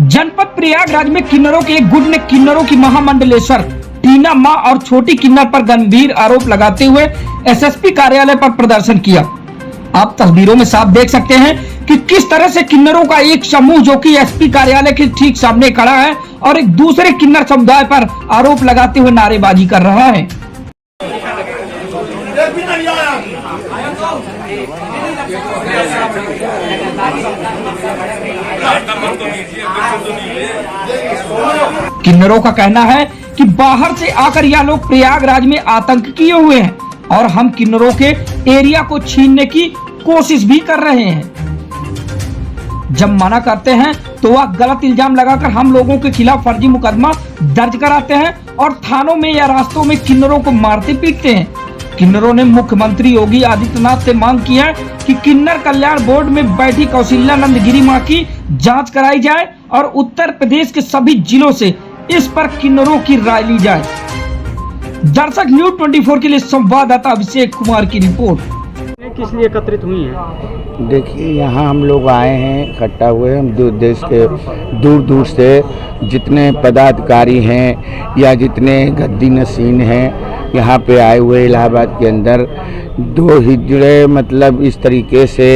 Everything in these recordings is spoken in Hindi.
जनपद प्रयागराज में किन्नरों के एक गुट ने किन्नरों की महामंडलेश्वर टीना मां और छोटी किन्नर पर गंभीर आरोप लगाते हुए एसएसपी कार्यालय पर प्रदर्शन किया। आप तस्वीरों में साफ देख सकते हैं कि किस तरह से किन्नरों का एक समूह जो कि एसपी कार्यालय के ठीक सामने खड़ा है और एक दूसरे किन्नर समुदाय पर आरोप लगाते हुए नारेबाजी कर रहा है। किन्नरों का कहना है कि बाहर से आकर यह लोग प्रयागराज में आतंक किए हुए हैं और हम किन्नरों के एरिया को छीनने की कोशिश भी कर रहे हैं। जब मना करते हैं तो वह गलत इल्जाम लगाकर हम लोगों के खिलाफ फर्जी मुकदमा दर्ज कराते हैं और थानों में या रास्तों में किन्नरों को मारते पीटते हैं। किन्नरों ने मुख्यमंत्री योगी आदित्यनाथ से मांग की है कि किन्नर कल्याण बोर्ड में बैठी कौशल्यानंद गिरी मां की जांच कराई जाए और उत्तर प्रदेश के सभी जिलों से इस पर किन्नरों की राय ली जाए। दर्शक न्यूज़ 24 के लिए संवाददाता अभिषेक कुमार की रिपोर्ट। किस लिए एकत्रित हुई है? देखिए, यहाँ हम लोग आए हैं, इकट्ठा हुए हम देश के दूर दूर से जितने पदाधिकारी हैं या जितने गद्दी नशीन हैं यहाँ पे आए हुए इलाहाबाद के अंदर दो हिजड़े मतलब इस तरीके से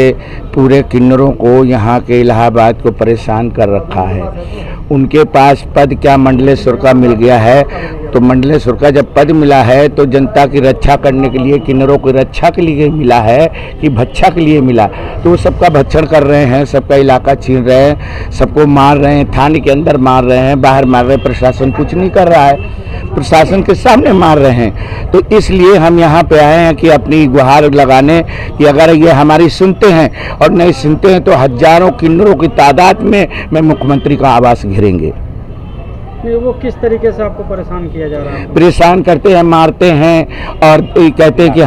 पूरे किन्नरों को यहाँ के इलाहाबाद को परेशान कर रखा है। उनके पास पद क्या मंडलेश्वर का मिल गया है, तो मंडलेश्वर का जब पद मिला है तो जनता की रक्षा करने के लिए, किन्नरों की रक्षा के लिए मिला है कि भक्षा के लिए मिला, तो वो सबका भक्षण कर रहे हैं, सबका इलाका छीन रहे हैं, सबको मार रहे हैं, थाने के अंदर मार रहे हैं, बाहर मार रहे हैं। प्रशासन कुछ नहीं कर रहा है, प्रशासन के सामने मार रहे हैं। तो इसलिए हम यहाँ पे आए हैं कि अपनी गुहार लगाने कि अगर ये हमारी सुनते हैं और नहीं सुनते हैं तो हजारों किन्नरों की तादाद में मैं मुख्यमंत्री का आवास घेरेंगे। वो किस तरीके से आपको परेशान किया जा रहा है? परेशान करते हैं, मारते हैं और कहते हैं कि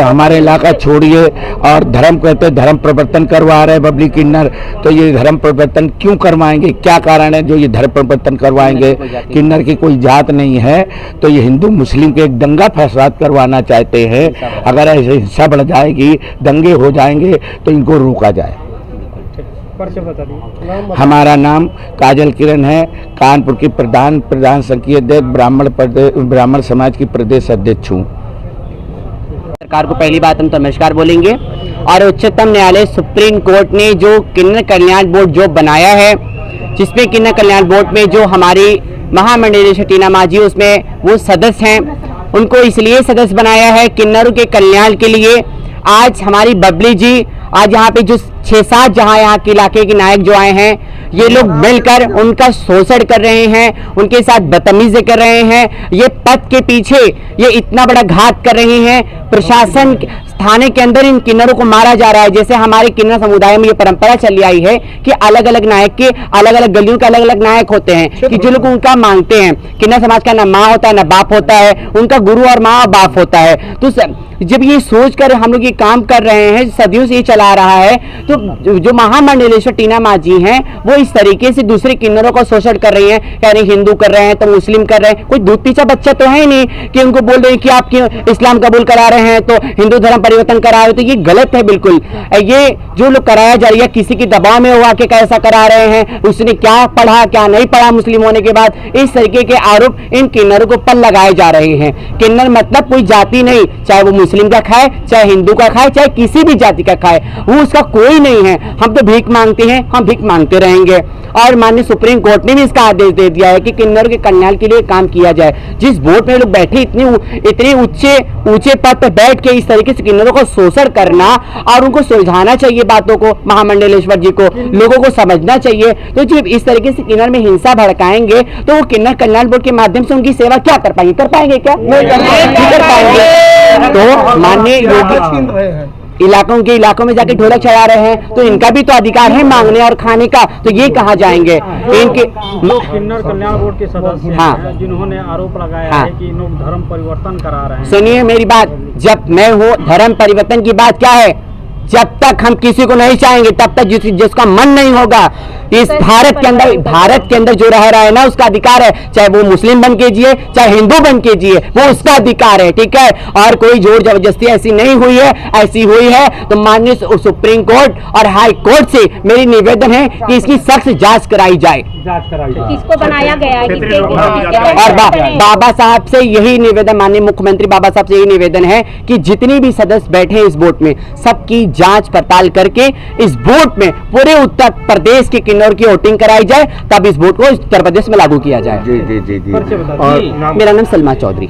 हमारा इलाका छोड़िए और धर्म कहते हैं, धर्म परिवर्तन करवा रहे हैं बबली किन्नर। तो ये धर्म परिवर्तन क्यों करवाएंगे? क्या कारण है जो ये धर्म परिवर्तन करवाएंगे? किन्नर की कोई जात नहीं है, तो ये हिंदू मुस्लिम के एक दंगा फसाद करवाना चाहते हैं। अगर ऐसे हिंसा बढ़ जाएगी, दंगे हो जाएंगे तो इनको रोका जाए। हमारा नाम काजल किरण है, कानपुर की प्रधान संघीय अध्यक्ष ब्राह्मण समाज की प्रदेश अध्यक्ष हूँ। सरकार को पहली बात हम तो नमस्कार बोलेंगे। और उच्चतम न्यायालय सुप्रीम कोर्ट ने जो किन्नर कल्याण बोर्ड जो बनाया है, जिसमें किन्नर कल्याण बोर्ड में जो हमारी महामंडलेश्वर टीना मां जी उसमें वो सदस्य हैं, उनको इसलिए सदस्य बनाया है किन्नरों के कल्याण के लिए। आज हमारी बबली जी, आज यहाँ पे जो 6-7 जहाँ यहाँ के इलाके के नायक जो आए हैं, ये लोग मिलकर उनका शोषण कर रहे हैं, उनके साथ बदतमीजी कर रहे हैं। ये पद के पीछे ये इतना बड़ा घात कर रहे हैं। प्रशासन थाने के अंदर इन किन्नरों को मारा जा रहा है। जैसे हमारे किन्नर समुदाय में ये परंपरा चली आई है कि अलग अलग नायक के अलग अलग गलियों के अलग अलग नायक होते हैं कि जो लोग उनका मांगते हैं। किन्नर समाज का ना माँ होता है ना बाप होता है, उनका गुरु और माँ और बाप होता है। तो जब ये सोच कर हम लोग ये काम कर रहे हैं, सदियों से ये चला रहा है, तो जो महामंडलेश्वर टीना मां जी हैं वो इस तरीके से दूसरे किन्नरों का शोषण कर रही हैं। कह रहे हिंदू कर रहे हैं तो मुस्लिम कर रहे हैं। कोई दूध पीछा बच्चा तो है ही नहीं कि उनको बोल रहे हैं कि आप क्यों इस्लाम कबूल करा रहे हैं तो हिंदू धर्म परिवर्तन करा रहे हो, तो ये गलत है बिल्कुल। ये जो लोग कराया जा रही है, किसी के दबाव में हुआ के कैसा करा रहे हैं, उसने क्या पढ़ा क्या नहीं पढ़ा मुस्लिम होने के बाद, इस तरीके के आरोप इन किन्नरों को पर लगाए जा रहे हैं। किन्नर मतलब कोई जाति नहीं, चाहे वो मुस्लिम का खाए, चाहे हिंदू का खाए, चाहे किसी भी जाति का खाए, वो उसका कोई नहीं है। हम तो भीख मांगते हैं, हम भीख मांगते रहेंगे। और माननीय सुप्रीम कोर्ट ने भी इसका आदेश दे दिया है कि किन्नर के कल्याण के लिए काम किया जाए। जिस बोर्ड में लोग बैठे इतने ऊंचे पद पर बैठ के इस तरीके से किन्नरों को शोषण करना, और उनको सुलझाना चाहिए बातों को, महामंडलेश्वर जी को, लोगों को समझना चाहिए। तो जब इस तरीके से किन्नर में हिंसा भड़काएंगे तो वो किन्नर कल्याण बोर्ड के माध्यम से उनकी सेवा क्या कर पाएंगे? कर पाएंगे क्या? नहीं कर पाएंगे। तो माननीय योगी इलाकों में जाके ढोलक चढ़ा रहे हैं, तो इनका भी तो अधिकार है मांगने और खाने का, तो ये कहाँ जाएंगे? इनके किन्नर कल्याण बोर्ड के सदस्य हैं जिन्होंने आरोप लगाया है कि लोग धर्म परिवर्तन करा रहे हैं। सुनिए मेरी बात, जब मैं हूँ, धर्म परिवर्तन की बात क्या है? जब तक हम किसी को नहीं चाहेंगे तब तक जिसका मन नहीं होगा, इस भारत के अंदर जो रह रहा है ना, उसका अधिकार है, चाहे वो मुस्लिम बन के जिए, चाहे हिंदू बन के जिए, वो उसका अधिकार है, ठीक है। और कोई जोर जबरदस्ती ऐसी नहीं हुई है, ऐसी हुई है तो माननीय सुप्रीम कोर्ट और हाई कोर्ट से मेरी निवेदन है कि इसकी सख्त जांच कराई जाए। किसको बनाया गया है, और बाबा साहब से यही निवेदन, माननीय मुख्यमंत्री बाबा साहब से यही निवेदन है कि जितनी भी सदस्य बैठे हैं इस बोर्ड में, सबकी जांच पड़ताल करके इस बोर्ड में पूरे उत्तर प्रदेश के किन्नौर की वोटिंग कराई जाए, तब इस बोर्ड को उत्तर प्रदेश में लागू किया जाए। जी जी जी जी। और मेरा नाम सलमा चौधरी।